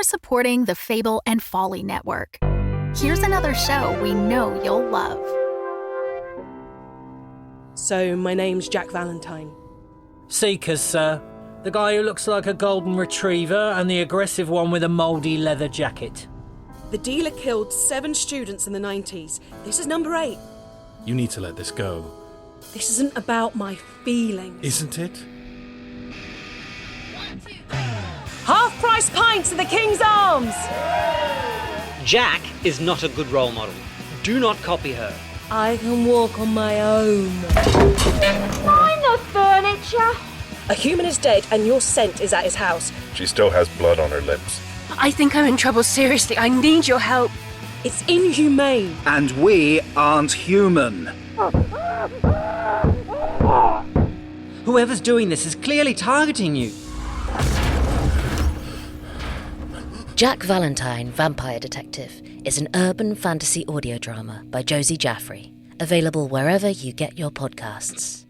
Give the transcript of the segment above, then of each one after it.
for supporting the Fable and Folly Network. Here's another show we know you'll love. So, my name's Jack Valentine. Seekers, sir. The guy who looks like a golden retriever and the aggressive one with a mouldy leather jacket. The dealer killed 7 students in the 90s. This is number 8. You need to let this go. This isn't about my feelings. Isn't it? Half-price pints of the King's Arms! Jack is not a good role model. Do not copy her. I can walk on my own. Find the furniture. A human is dead and your scent is at his house. She still has blood on her lips. I think I'm in trouble, seriously. I need your help. It's inhumane. And we aren't human. Whoever's doing this is clearly targeting you. Jack Valentine, Vampire Detective, is an urban fantasy audio drama by Josie Jaffrey, available wherever you get your podcasts.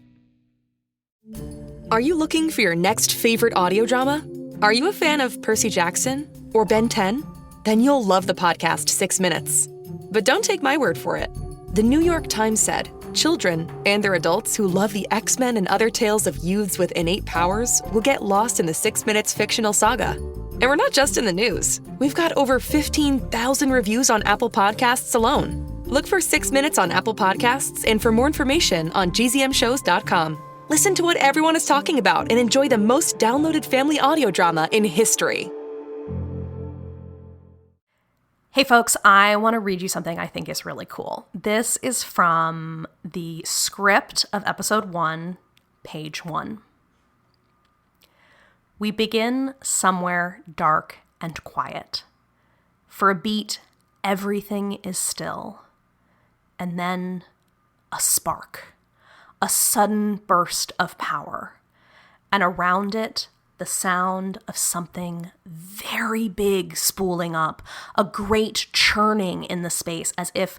Are you looking for your next favorite audio drama? Are you a fan of Percy Jackson or Ben 10? Then you'll love the podcast 6 Minutes. But don't take my word for it. The New York Times said, children and their adults who love the X-Men and other tales of youths with innate powers will get lost in the 6 Minutes fictional saga. And we're not just in the news. We've got over 15,000 reviews on Apple Podcasts alone. Look for 6 Minutes on Apple Podcasts and for more information on gzmshows.com. Listen to what everyone is talking about and enjoy the most downloaded family audio drama in history. Hey folks, I want to read you something I think is really cool. This is from the script of episode 1, page 1. We begin somewhere dark and quiet. For a beat, everything is still. And then a spark, a sudden burst of power. And around it, the sound of something very big spooling up, a great churning in the space as if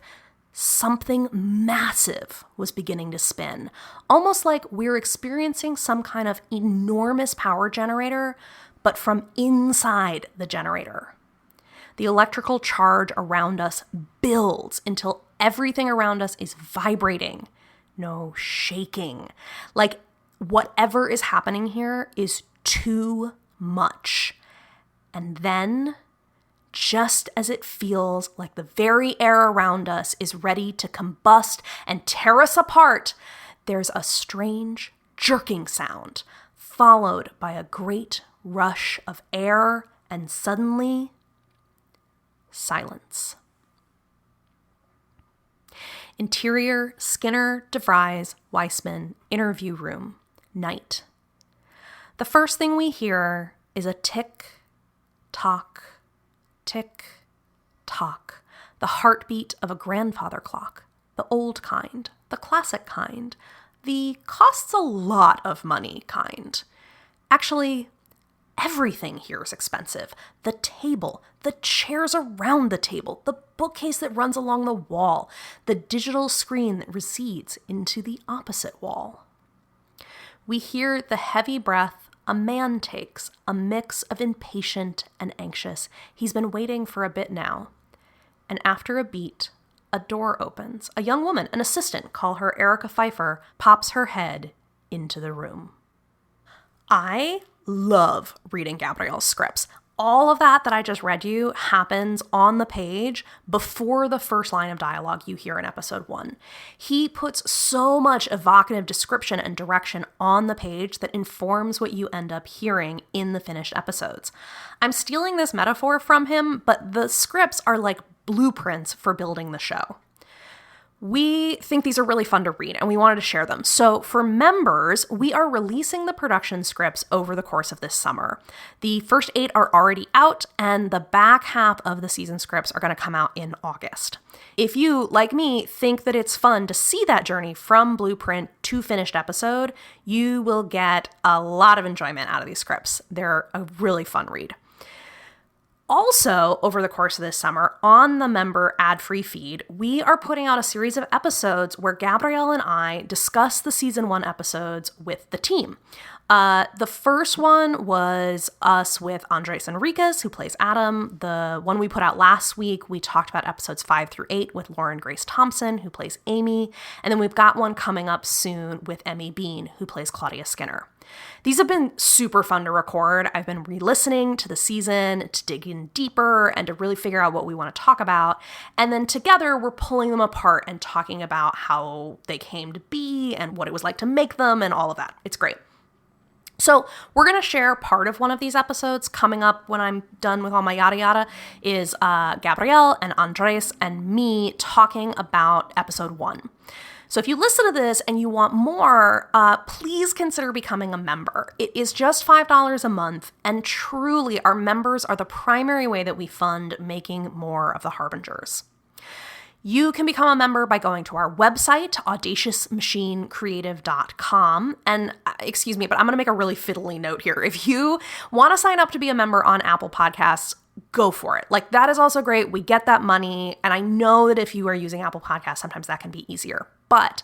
something massive was beginning to spin, almost like we're experiencing some kind of enormous power generator, but from inside the generator. The electrical charge around us builds until everything around us is vibrating, no shaking, like whatever is happening here is too much. And then, just as it feels like the very air around us is ready to combust and tear us apart, there's a strange jerking sound, followed by a great rush of air, and suddenly, silence. Interior Skinner, DeVries, Weissman, interview room, night. The first thing we hear is a tick-tock, tick-tock, the heartbeat of a grandfather clock, the old kind, the classic kind, the costs a lot of money kind. Actually, everything here is expensive. The table, the chairs around the table, the bookcase that runs along the wall, the digital screen that recedes into the opposite wall. We hear the heavy breath a man takes, a mix of impatient and anxious. He's been waiting for a bit now. And after a beat, a door opens. A young woman, an assistant, call her Erica Pfeiffer, pops her head into the room. I love reading Gabriel's scripts. All of that I just read you happens on the page before the first line of dialogue you hear in episode 1. He puts so much evocative description and direction on the page that informs what you end up hearing in the finished episodes. I'm stealing this metaphor from him, but the scripts are like blueprints for building the show. We think these are really fun to read, and we wanted to share them. So for members, we are releasing the production scripts over the course of this summer. The first 8 are already out, and the back half of the season scripts are going to come out in August. If you, like me, think that it's fun to see that journey from blueprint to finished episode, you will get a lot of enjoyment out of these scripts. They're a really fun read. Also, over the course of this summer, on the member ad-free feed, we are putting out a series of episodes where Gabrielle and I discuss the season 1 episodes with the team. The first one was us with Andres Enriquez, who plays Adam. The one we put out last week, we talked about episodes 5 through 8 with Lauren Grace Thompson, who plays Amy. And then we've got one coming up soon with Emmy Bean, who plays Claudia Skinner. These have been super fun to record. I've been re-listening to the season to dig in deeper and to really figure out what we want to talk about. And then together we're pulling them apart and talking about how they came to be and what it was like to make them and all of that. It's great. So we're going to share part of one of these episodes. Coming up when I'm done with all my yada yada is Gabrielle and Andres and me talking about episode 1. So if you listen to this and you want more, please consider becoming a member. It is just $5 a month, and truly our members are the primary way that we fund making more of the Harbingers. You can become a member by going to our website, audaciousmachinecreative.com. And excuse me, but I'm going to make a really fiddly note here. If you want to sign up to be a member on Apple Podcasts, go for it. Like, that is also great. We get that money. And I know that if you are using Apple Podcasts, sometimes that can be easier. But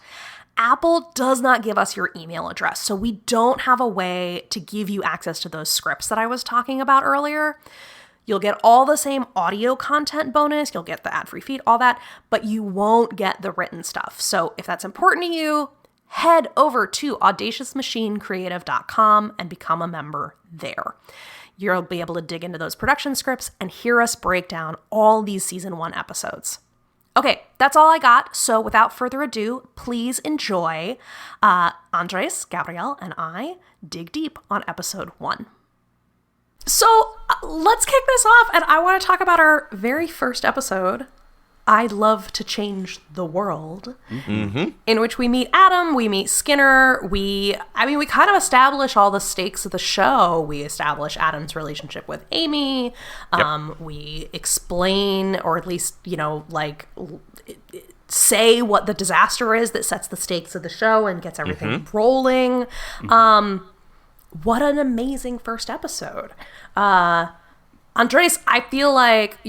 Apple does not give us your email address. So we don't have a way to give you access to those scripts that I was talking about earlier. You'll get all the same audio content bonus, you'll get the ad-free feed, all that, but you won't get the written stuff. So if that's important to you, head over to audaciousmachinecreative.com and become a member there. You'll be able to dig into those production scripts and hear us break down all these season 1 episodes. Okay, that's all I got. So without further ado, please enjoy Andres, Gabrielle, and I dig deep on episode 1. So let's kick this off, and I want to talk about our very first episode, I'd Love to Change the World, in which we meet Adam, we meet Skinner, we kind of establish all the stakes of the show. We establish Adam's relationship with Amy, we explain, or at least, say what the disaster is that sets the stakes of the show and gets everything rolling. What an amazing first episode. Andres, I feel like,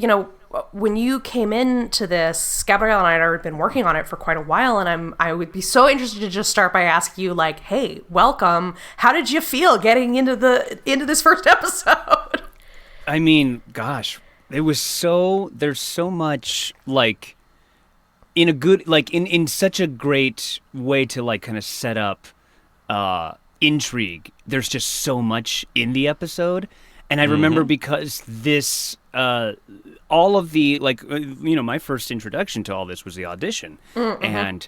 when you came into this, Gabrielle and I had already been working on it for quite a while, and I would be so interested to just start by asking you, like, hey, welcome. How did you feel getting into this first episode? I mean, gosh, there's so much, like, in a good, like, in such a great way to, like, kind of set up intrigue. There's just so much in the episode. And I remember because this, all of the, like, my first introduction to all this was the audition. And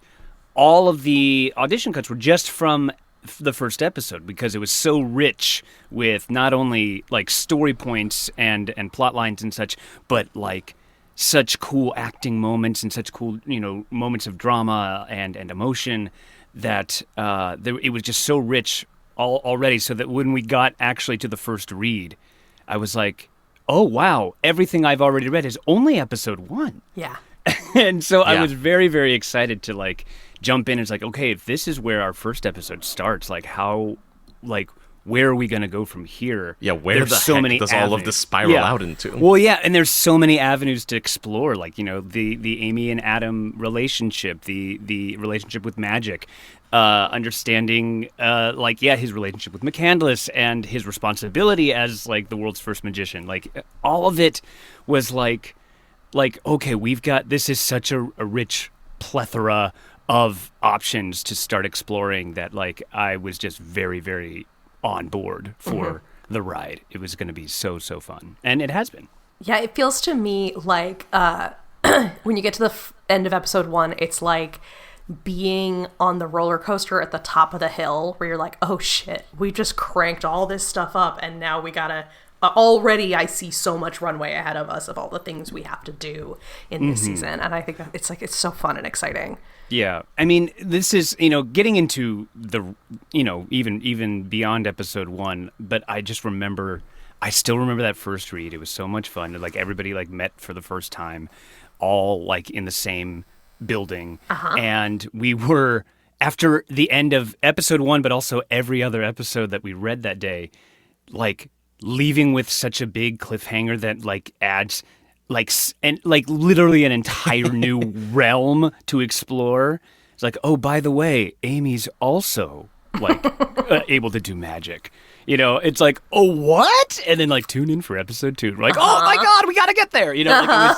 all of the audition cuts were just from the first episode because it was so rich with not only, like, story points and plot lines and such, but, like, such cool acting moments and such cool, moments of drama and emotion that it was just so rich already, so that when we got actually to the first read, I was like, oh, wow, everything I've already read is only episode 1. Yeah. And so I was very, very excited to, like, jump in. It's like, okay, if this is where our first episode starts, like, how, like, where are we going to go from here? Yeah, where does all of this spiral out into? Well, yeah, and there's so many avenues to explore, like, the Amy and Adam relationship, the relationship with magic, understanding, his relationship with McCandless and his responsibility as, like, the world's first magician. Like, all of it was like, okay, this is such a rich plethora of options to start exploring that, like, I was just very, very on board for the ride. It was going to be so fun, and it has been. Yeah, it feels to me like when you get to the end of episode 1, it's like being on the roller coaster at the top of the hill where you're like, oh shit, we just cranked all this stuff up, and now we gotta already I see so much runway ahead of us of all the things we have to do in this season, and I think that it's so fun and exciting. Yeah, I mean, this is, getting into the, even beyond episode 1, but I still remember that first read. It was so much fun. Like, everybody, like, met for the first time, all, like, in the same building. And we were, after the end of episode 1, but also every other episode that we read that day, like, leaving with such a big cliffhanger that like adds literally an entire new realm to explore. It's like, oh, by the way, Amy's also like able to do magic. You know, it's like, oh, what? And then like tune in for episode 2. We're like, oh my God, we gotta get there. You know,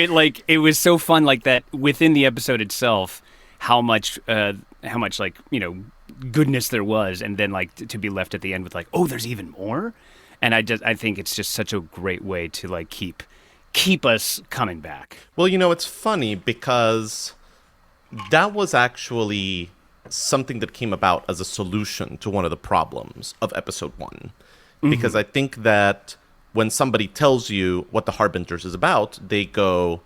like, it was so fun like that within the episode itself. How much like, you know, goodness there was, and then like to be left at the end with like, oh, there's even more. And I think it's just such a great way to like keep us coming back. Well, you know, it's funny because that was actually something that came about as a solution to one of the problems of episode 1. Because I think that when somebody tells you what the Harbingers is about, they go,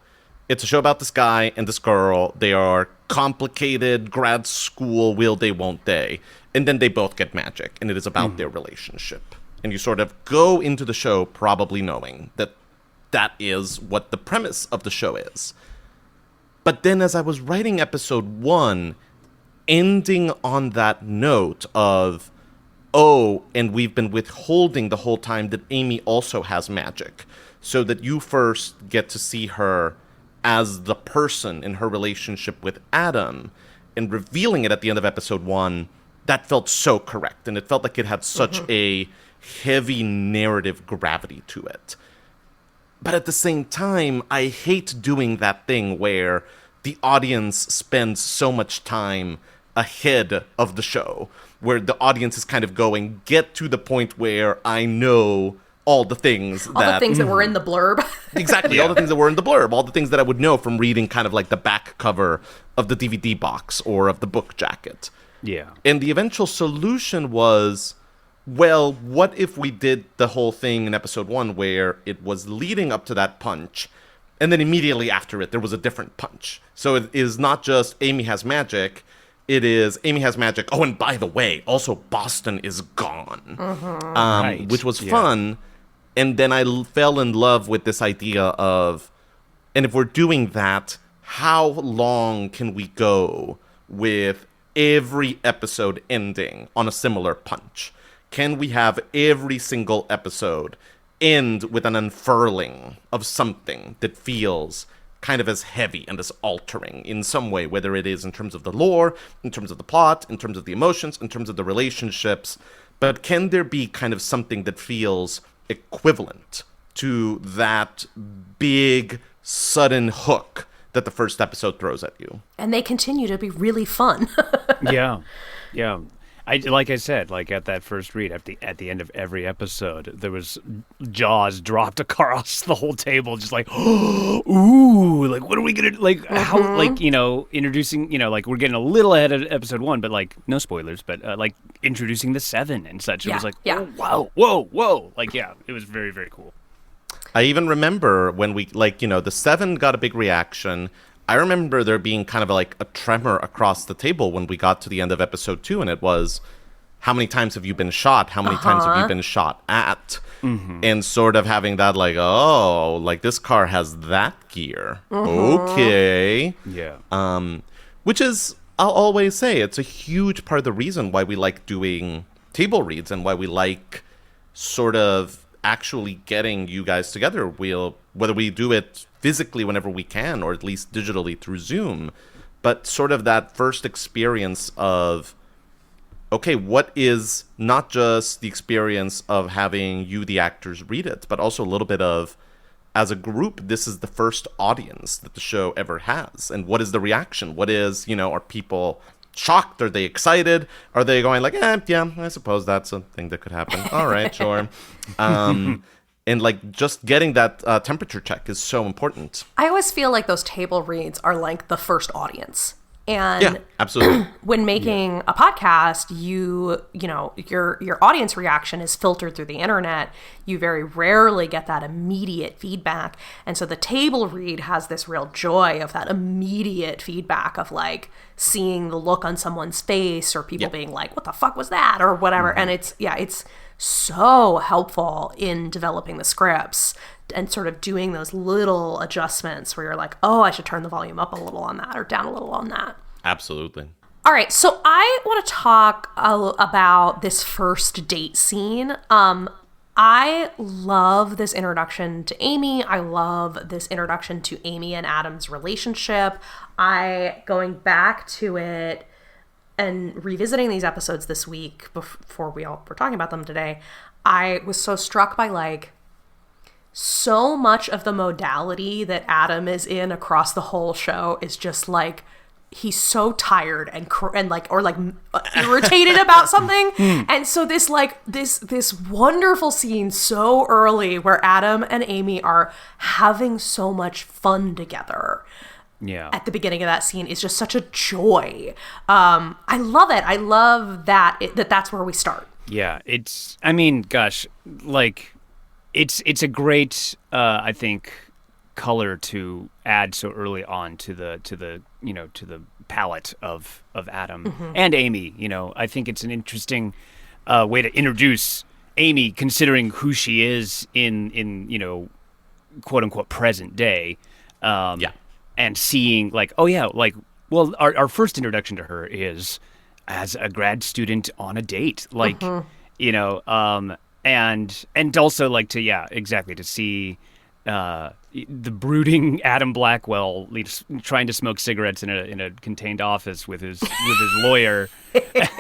it's a show about this guy and this girl. They are complicated, grad school, will they, won't they? And then they both get magic, and it is about their relationship. And you sort of go into the show probably knowing that that is what the premise of the show is. But then as I was writing episode 1, ending on that note of, oh, and we've been withholding the whole time that Amy also has magic, so that you first get to see her as the person in her relationship with Adam, and revealing it at the end of episode 1, that felt so correct, and it felt like it had such a heavy narrative gravity to it. But at the same time, I hate doing that thing where the audience spends so much time ahead of the show, where the audience is kind of going, get to the point where I know all the things that were in the blurb. Exactly, all the things that were in the blurb, all the things that I would know from reading kind of like the back cover of the DVD box or of the book jacket. Yeah. And the eventual solution was, well, what if we did the whole thing in episode 1 where it was leading up to that punch, and then immediately after it, there was a different punch. So it is not just Amy has magic, it is Amy has magic. Oh, and by the way, also Boston is gone, Right. Which was fun. And then I fell in love with this idea of, and if we're doing that, how long can we go with every episode ending on a similar punch? Can we have every single episode end with an unfurling of something that feels kind of as heavy and as altering in some way, whether it is in terms of the lore, in terms of the plot, in terms of the emotions, in terms of the relationships, but can there be kind of something that feels equivalent to that big, sudden hook that the first episode throws at you? And they continue to be really fun. Yeah. Like I said, like at that first read, at the end of every episode, there was jaws dropped across the whole table, just like, ooh, like what are we gonna like? How like introducing like we're getting a little ahead of episode 1, but like no spoilers, but like introducing the 7 and such. It was like, oh, wow, whoa, like it was very, very cool. I even remember when we the 7 got a big reaction. I remember there being kind of like a tremor across the table when we got to the end of episode 2, and it was, how many times have you been shot? How many times have you been shot at? And sort of having that like, oh, like this car has that gear. Okay. Yeah. Which is, I'll always say, it's a huge part of the reason why we like doing table reads and why we like sort of actually getting you guys together. Whether we do it physically whenever we can, or at least digitally through Zoom, but sort of that first experience of, okay, what is not just the experience of having you, the actors, read it, but also a little bit of, as a group, this is the first audience that the show ever has. And what is the reaction? What is, are people shocked? Are they excited? Are they going like, yeah, I suppose that's a thing that could happen. All right, sure. And like just getting that temperature check is so important. I always feel like those table reads are like the first audience. And yeah, absolutely. When making a podcast, your audience reaction is filtered through the internet. You very rarely get that immediate feedback. And so the table read has this real joy of that immediate feedback of like seeing the look on someone's face, or people being like, what the fuck was that? Or whatever. And it's so helpful in developing the scripts and sort of doing those little adjustments where you're like, oh, I should turn the volume up a little on that or down a little on that. Absolutely. All right, so I want to talk about this first date scene. I love this introduction to Amy. I love this introduction to Amy and Adam's relationship. Going back to it and revisiting these episodes this week before we all were talking about them today, I was so struck by like so much of the modality that Adam is in across the whole show is just like he's so tired and irritated about something. And so this wonderful scene so early where Adam and Amy are having so much fun together. Yeah. At the beginning of that scene is just such a joy. I love it. I love that's where we start. Yeah, it's a great I think color to add so early on to the palette of Adam and Amy. I think it's an interesting way to introduce Amy, considering who she is in quote unquote present day. And seeing our first introduction to her is as a grad student on a date, and also to see the brooding Adam Blackwell trying to smoke cigarettes in a contained office with his lawyer,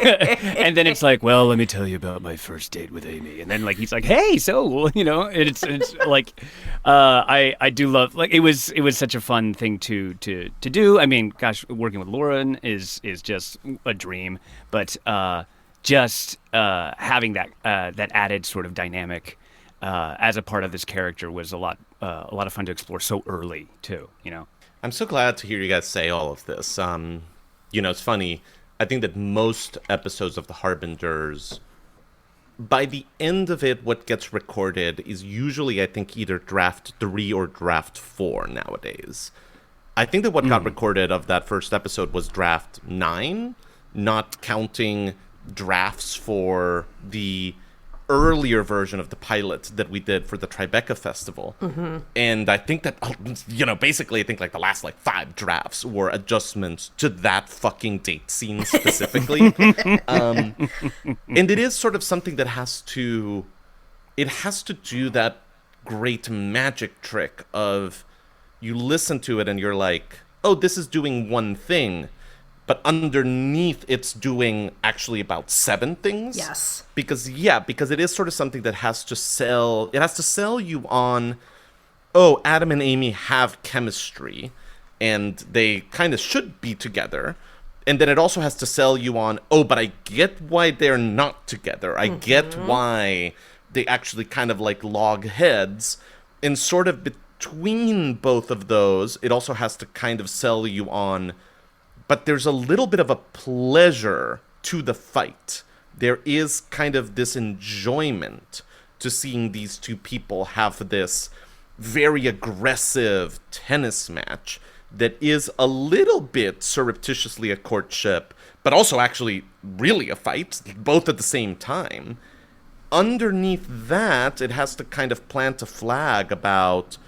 and then it's like, well, let me tell you about my first date with Amy, and then he's like, hey, so it's like, I do love it was such a fun thing to do. I mean, gosh, working with Lauren is just a dream, but just having that added sort of dynamic as a part of this character was a lot of fun to explore so early too. I'm so glad to hear you guys say all of this. It's funny. I think that most episodes of The Harbingers, by the end of it, what gets recorded is usually, I think, either draft 3 or draft 4 nowadays. I think that what got recorded of that first episode was draft 9, not counting drafts for the earlier version of the pilot that we did for the Tribeca Festival. And I think that, basically I think the last 5 drafts were adjustments to that fucking date scene specifically. And it is sort of something that has to do that great magic trick of you listen to it and you're like, oh, this is doing one thing, but underneath it's doing actually about 7 things. Yes. Because it is sort of something that has to sell you on, oh, Adam and Amy have chemistry and they kind of should be together. And then it also has to sell you on, oh, but I get why they're not together. I get why they actually kind of log heads. And sort of between both of those, it also has to kind of sell you on, but there's a little bit of a pleasure to the fight. There is kind of this enjoyment to seeing these two people have this very aggressive tennis match that is a little bit surreptitiously a courtship, but also actually really a fight, both at the same time. Underneath that, it has to kind of plant a flag about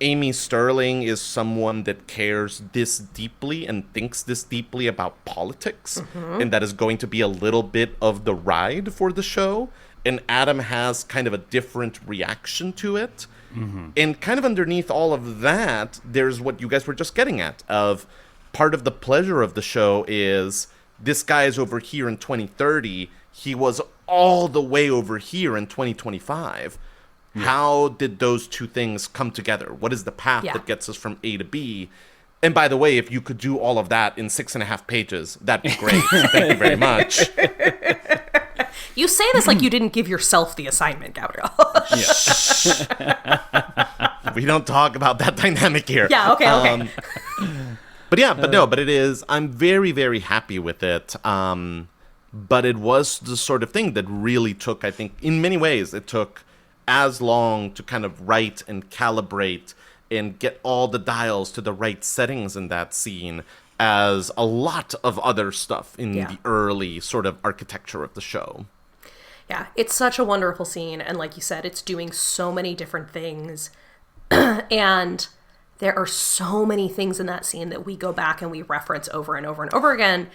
Amy Stirlling is someone that cares this deeply and thinks this deeply about politics, and that is going to be a little bit of the ride for the show. And Adam has kind of a different reaction to it. And kind of underneath all of that, there's what you guys were just getting at, of part of the pleasure of the show is this guy is over here in 2030. He was all the way over here in 2025. How did those two things come together? What is the path that gets us from A to B? And by the way, if you could do all of that in 6.5 pages, that'd be great. Thank you very much. You say this like you didn't give yourself the assignment, Gabriel. We don't talk about that dynamic here. Yeah, okay. But it is, I'm very, very happy with it. But it was the sort of thing that really took, I think, in many ways, it took as long to kind of write and calibrate and get all the dials to the right settings in that scene as a lot of other stuff in the early sort of architecture of the show. Yeah, it's such a wonderful scene. And like you said, it's doing so many different things. And there are so many things in that scene that we go back and we reference over and over and over again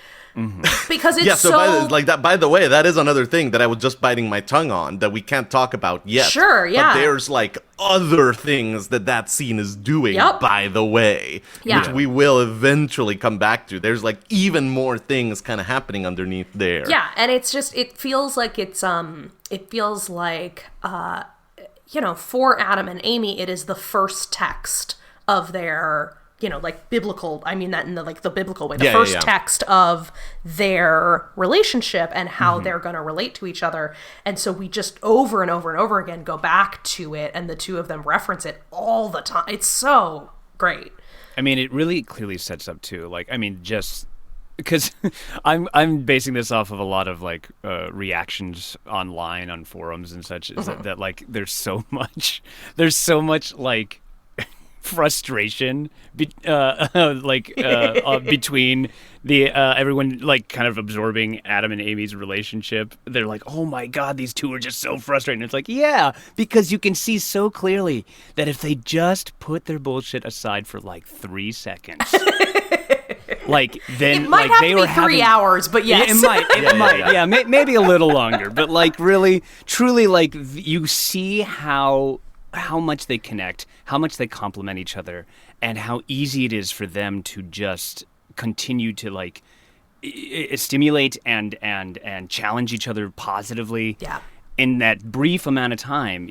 because it's by the way, that is another thing that I was just biting my tongue on that we can't talk about yet. Sure, yeah. But there's like other things that scene is doing, by the way, which we will eventually come back to. There's like even more things kind of happening underneath there. Yeah, and it feels like for Adam and Amy, it is the first text of their, like biblical, I mean that in the biblical way, the first text of their relationship and how they're going to relate to each other. And so we just over and over and over again go back to it, and the two of them reference it all the time. It's so great. I mean, it really clearly sets up too, just because I'm basing this off of a lot of reactions online on forums and such, is that there's so much like frustration between the everyone kind of absorbing Adam and Amy's relationship. They're like, oh my god, these two are just so frustrating. It's like, yeah, because you can see so clearly that if they just put their bullshit aside for 3 seconds then it might have to be 3 hours, but yes, it might, maybe a little longer, but really, truly, you see how much they connect, how much they complement each other, and how easy it is for them to just continue to stimulate and challenge each other positively. Yeah. In that brief amount of time,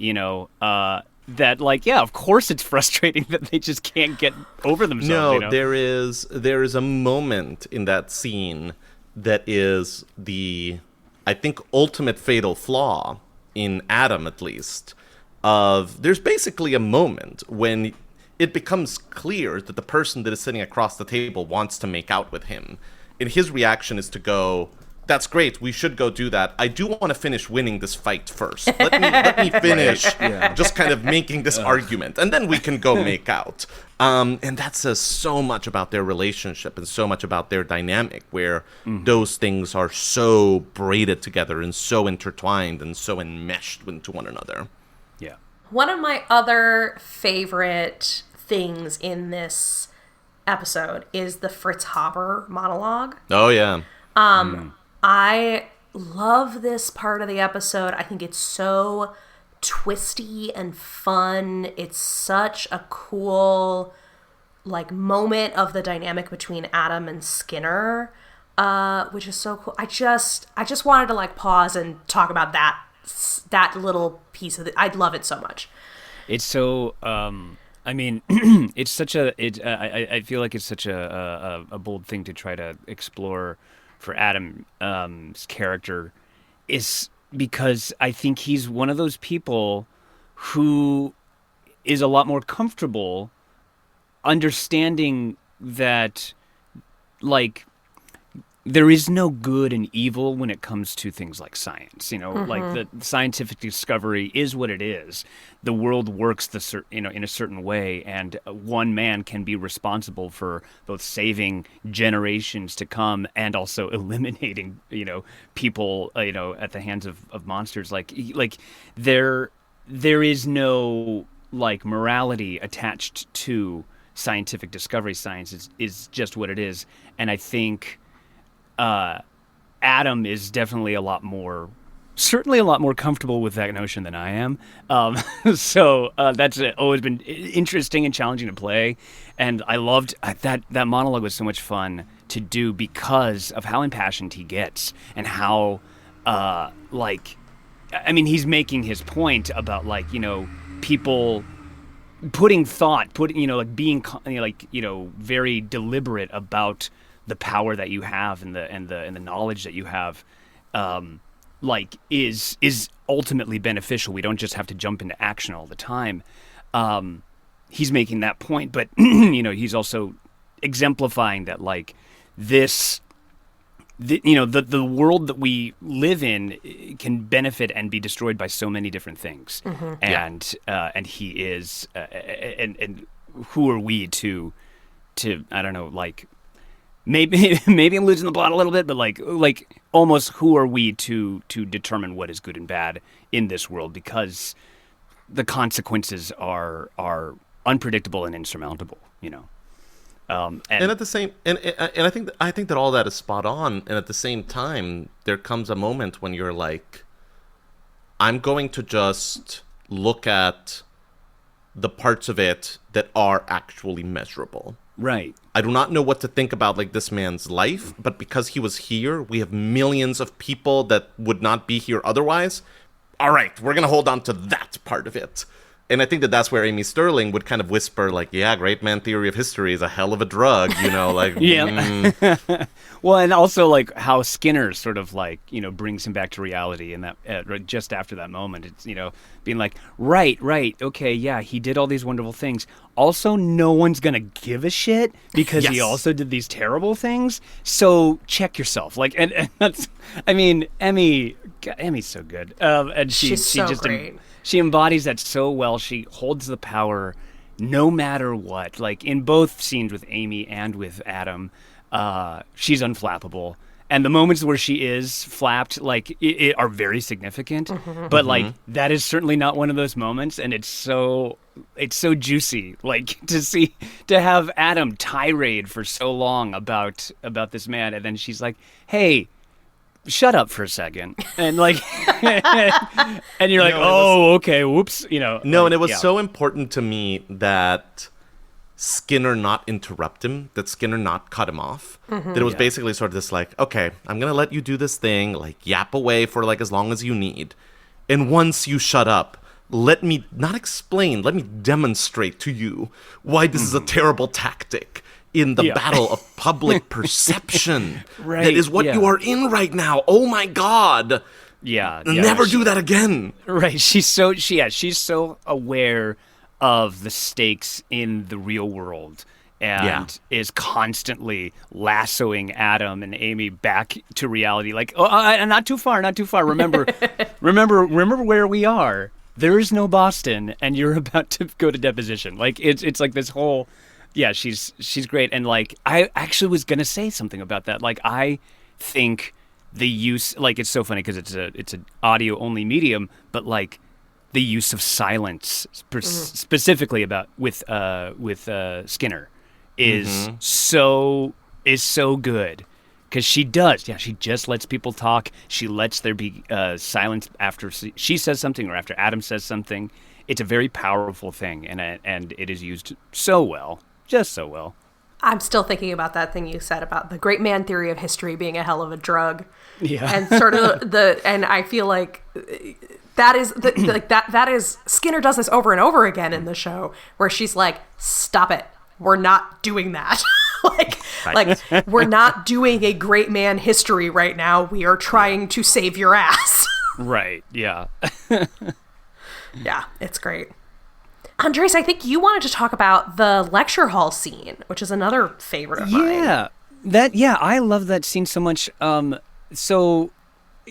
of course it's frustrating that they just can't get over themselves. No, there is a moment in that scene that is the, I think, ultimate fatal flaw in Adam, at least. There's basically a moment when it becomes clear that the person that is sitting across the table wants to make out with him. And his reaction is to go, that's great, we should go do that. I do want to finish winning this fight first. Let me finish just kind of making this argument, and then we can go make out. And that says so much about their relationship and so much about their dynamic, where those things are so braided together and so intertwined and so enmeshed into one another. Yeah. One of my other favorite things in this episode is the Fritz Haber monologue. Oh, yeah. I love this part of the episode. I think it's so twisty and fun. It's such a cool moment of the dynamic between Adam and Skinner, which is so cool. I just wanted to pause and talk about that little piece of it. I love it so much. It's so it's such I feel like it's such a bold thing to try to explore for Adam's character, is because I think he's one of those people who is a lot more comfortable understanding that there is no good and evil when it comes to things like science. The scientific discovery is what it is. The world works in a certain way, and one man can be responsible for both saving generations to come and also eliminating, people, at the hands of monsters. There is no morality attached to scientific discovery. Science is just what it is, and I think Adam is definitely certainly a lot more comfortable with that notion than I am. So that's always been interesting and challenging to play. And I loved that monologue was so much fun to do because of how impassioned he gets and how, he's making his point about people being very deliberate about the power that you have and the knowledge that you have, is ultimately beneficial. We don't just have to jump into action all the time. He's making that point, but he's also exemplifying that the world that we live in can benefit and be destroyed by so many different things, and he is, and who are we to I don't know, maybe I'm losing the plot a little bit, but almost who are we to determine what is good and bad in this world, because the consequences are unpredictable and insurmountable, you know. And at the same, and I think that all that is spot on. And at the same time, there comes a moment when you're like, I'm going to just look at the parts of it that are actually measurable. Right. I do not know what to think about like this man's life, but because he was here, we have millions of people that would not be here otherwise. All right, we're going to hold on to that part of it. And I think that that's where Amy Stirlling would kind of whisper, like, yeah, great man theory of history is a hell of a drug, you know, like, Well, and also, like, how Skinner sort of, like, you know, brings him back to reality in that, just after that moment. It's, you know, being like, right, okay, yeah, he did all these wonderful things. Also, no one's going to give a shit because he also did these terrible things. So check yourself. Like, and that's, I mean, Emmy's so good. And she's so great. She embodies that so well. She holds the power no matter what. Like in both scenes with Amy and with Adam, she's unflappable. And the moments where she is flapped, like, are very significant. But like that is certainly not one of those moments. And it's so juicy, like to have Adam tirade for so long about this man, and then she's like, "Hey, shut up for a second," and like, and you're like, okay, whoops, you know. No, like, and it was so important to me that Skinner not interrupt him, that Skinner not cut him off. That it was basically sort of this like, okay, I'm gonna let you do this thing, like yap away for like as long as you need, and once you shut up, let me not explain, let me demonstrate to you why this is a terrible tactic in the battle of public perception. Right, that is what you are in right now. Oh my God. Never do that again. Right. She's so aware of the stakes in the real world and is constantly lassoing Adam and Amy back to reality. Like, not too far. Remember where we are. There is no Boston, and you're about to go to deposition. Like, it's like this whole... Yeah, she's great. And, like, I actually was going to say something about that. Like, I think the use... Like, it's so funny because it's an audio-only medium, but, like, the use of silence, specifically with Skinner, is so good. Because she does. Yeah, she just lets people talk. She lets there be silence after she says something or after Adam says something. It's a very powerful thing, and it is used so well. Just so well. I'm still thinking about that thing you said about the great man theory of history being a hell of a drug. Yeah. And sort of and I feel like that is Skinner does this over and over again in the show where she's like, stop it. We're not doing that. like we're not doing a great man history right now. We are trying to save your ass. Right. Yeah. Yeah, it's great. Andres, I think you wanted to talk about the lecture hall scene, which is another favorite of mine. I love that scene so much. So,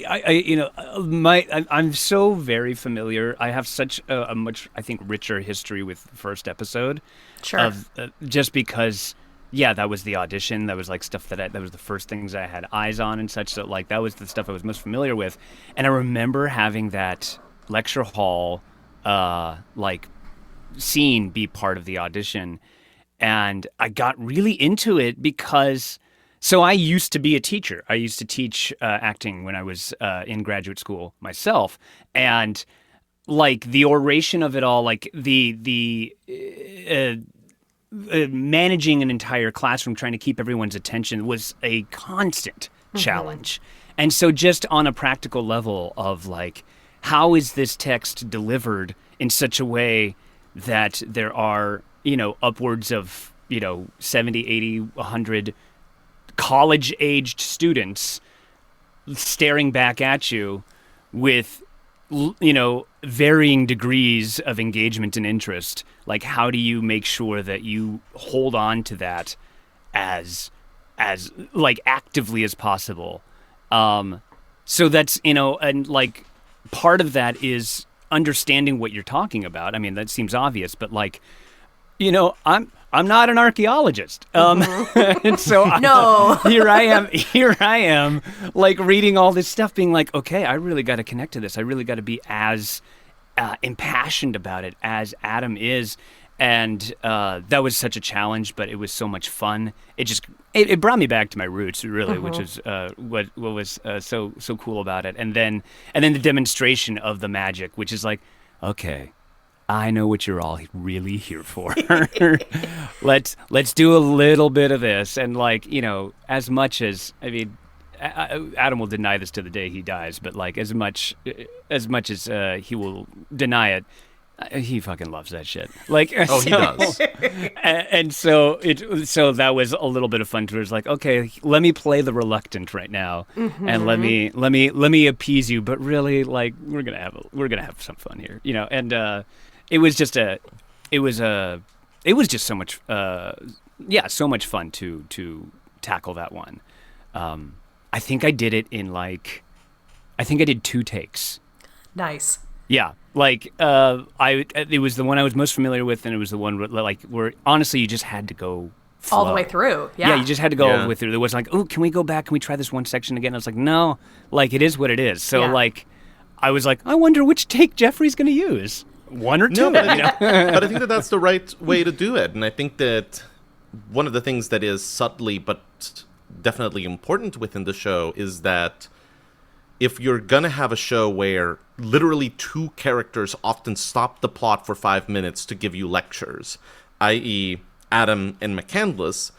I'm so very familiar. I have such a much, I think, richer history with the first episode. Sure. Of just because, that was the audition. That was like stuff that was the first things I had eyes on and such. So like that was the stuff I was most familiar with, and I remember having that lecture hall, scene be part of the audition, and I got really into it because I used to be a teacher. I used to teach acting when I was in graduate school myself, and like the oration of it all, like the managing an entire classroom, trying to keep everyone's attention was a constant challenge. And so just on a practical level of like, how is this text delivered in such a way that there are, upwards of, 70, 80, 100 college-aged students staring back at you with, varying degrees of engagement and interest. Like, how do you make sure that you hold on to that as like actively as possible? So that's, and like part of that is understanding what you're talking about. I mean, that seems obvious, but like, I'm not an archaeologist. And so here I am like reading all this stuff being like, okay, I really got to connect to this. I really got to be as impassioned about it as Adam is. And that was such a challenge, but it was so much fun. It brought me back to my roots, really, which is what was so cool about it. And then the demonstration of the magic, which is like, okay, I know what you're all really here for. Let's do a little bit of this, and like, you know, as much as, I mean, Adam will deny this to the day he dies, but like as much as he will deny it, he fucking loves that shit. Like, oh, he does. And so that was a little bit of fun. To it was like, okay, let me play the reluctant right now, and let me appease you. But really, like, we're gonna have some fun here, you know. And it was just so much so much fun to tackle that one. I think I did it in I did 2 takes. Nice. Yeah, like it was the one I was most familiar with, and it was the one where honestly you just had to go flow. All the way through. Yeah, you just had to go all the way through. There was like, oh, can we go back? Can we try this one section again? I was like, no, like it is what it is. So like, I was like, I wonder which take Jeffrey's going to use, 1 or 2. No, but I think that that's the right way to do it, and I think that one of the things that is subtly but definitely important within the show is that if you're going to have a show where literally 2 characters often stop the plot for 5 minutes to give you lectures, i.e. Adam and McCandless,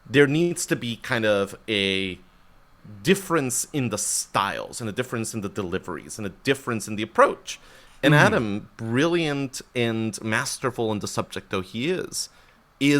there needs to be kind of a difference in the styles and a difference in the deliveries and a difference in the approach. And Adam, brilliant and masterful in the subject though he is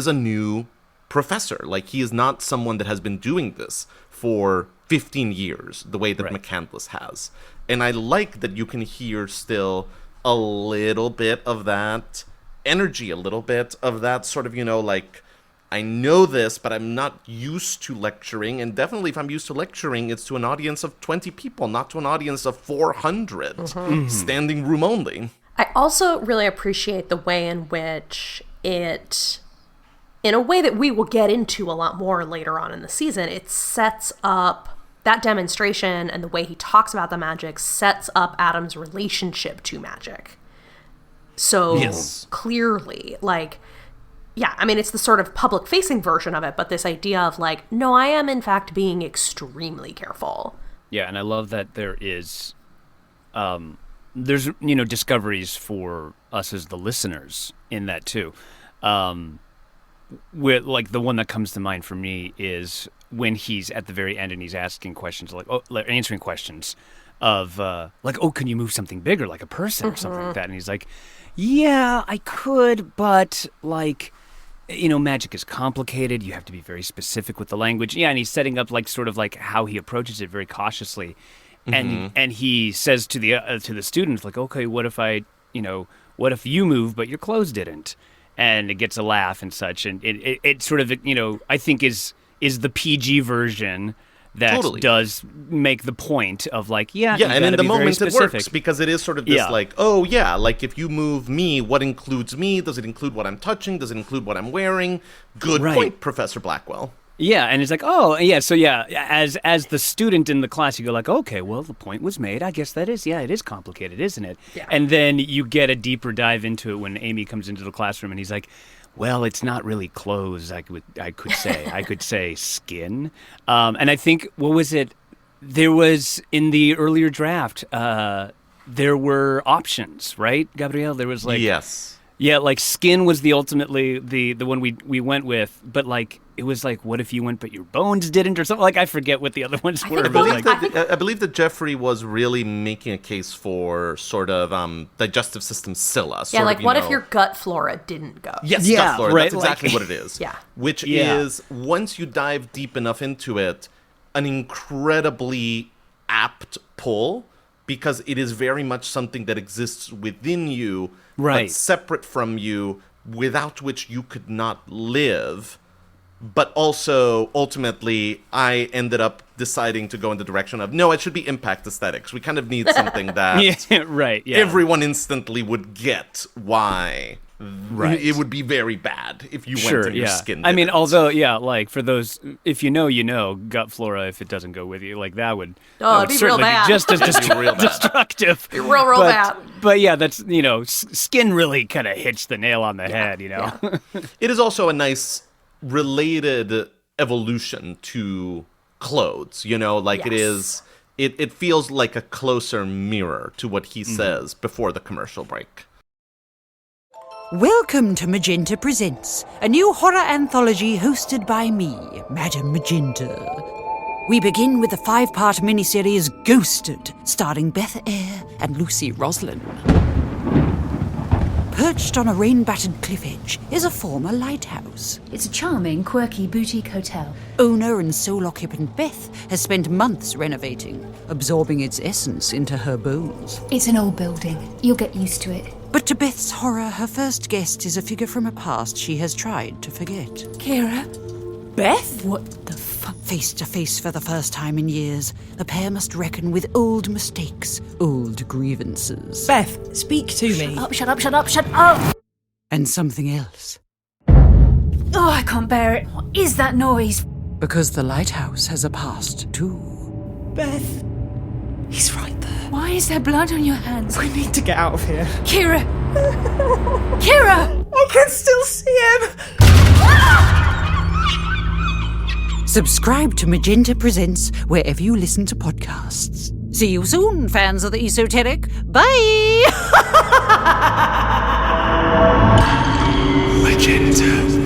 a new professor. Like, he is not someone that has been doing this for 15 years, the way that McCandless has. And I like that you can hear still a little bit of that energy, a little bit of that sort of, you know, like, I know this, but I'm not used to lecturing. And definitely if I'm used to lecturing, it's to an audience of 20 people, not to an audience of 400, standing room only. I also really appreciate the way in which it, in a way that we will get into a lot more later on in the season, it sets up that demonstration, and the way he talks about the magic sets up Adam's relationship to magic. So clearly, like, yeah, I mean, it's the sort of public-facing version of it, but this idea of like, no, I am in fact being extremely careful. Yeah, and I love that there is, there's, you know, discoveries for us as the listeners in that too. With, like, the one that comes to mind for me is when he's at the very end and he's asking questions, like, answering questions of, like, oh, can you move something bigger, like a person or something like that? And he's like, yeah, I could, but, like, you know, magic is complicated. You have to be very specific with the language. Yeah, and he's setting up, like, sort of like how he approaches it very cautiously. And he says to the students, like, okay, what if you move but your clothes didn't? And it gets a laugh and such, and it sort of, you know, I think is the PG version that does make the point of like, and in the moment it works because it is sort of this like, oh yeah, like if you move me, what includes me? Does it include what I'm touching? Does it include what I'm wearing? Good point, Professor Blackwell. Yeah, and it's like, oh, yeah, so yeah, as the student in the class, you go like, okay, well, the point was made. I guess that is, it is complicated, isn't it? Yeah. And then you get a deeper dive into it when Amy comes into the classroom and he's like, well, it's not really clothes, I could say. I could say skin. And I think, what was it? There was, in the earlier draft, there were options, right, Gabriel? There was like... Yes. Yeah, like skin was ultimately the one we went with, but like it was like, what if you went but your bones didn't or something? Like, I forget what the other ones were. I believe that Jeffrey was really making a case for sort of digestive system Scylla. Yeah, like what if your gut flora didn't go? Yes, gut flora. Right? That's exactly what it is. Yeah. Which is, once you dive deep enough into it, an incredibly apt pull, because it is very much something that exists within you, but separate from you, without which you could not live. But also, ultimately, I ended up deciding to go in the direction of, no, it should be impact aesthetics. We kind of need something that everyone instantly would get why Right. It would be very bad if you Sure, went and your yeah. skin I mean, didn't. although, yeah, like for those, if you know, gut flora, if it doesn't go with you, like that would, it'd be real certainly bad. be just as It'd be real bad. destructive. Be real bad. But yeah, that's, skin really kind of hits the nail on the head, It is also a nice related evolution to clothes, like it is, it feels like a closer mirror to what he says before the commercial break. Welcome to Magenta Presents, a new horror anthology hosted by me, Madam Magenta. We begin with the 5-part miniseries Ghosted, starring Beth Eyre and Lucy Roslin. Perched on a rain-battered cliff edge is a former lighthouse. It's a charming, quirky boutique hotel. Owner and sole occupant Beth has spent months renovating, absorbing its essence into her bones. It's an old building. You'll get used to it. But to Beth's horror, her first guest is a figure from a past she has tried to forget. Kira? Beth? What the fuck? Face to face for the first time in years, the pair must reckon with old mistakes, old grievances. Beth, speak to me. Shut up. And something else. Oh, I can't bear it. What is that noise? Because the lighthouse has a past, too. Beth. He's right there. Why is there blood on your hands? We need to get out of here. Kira! Kira! I can still see him! Subscribe to Magenta Presents wherever you listen to podcasts. See you soon, fans of the esoteric. Bye! Magenta.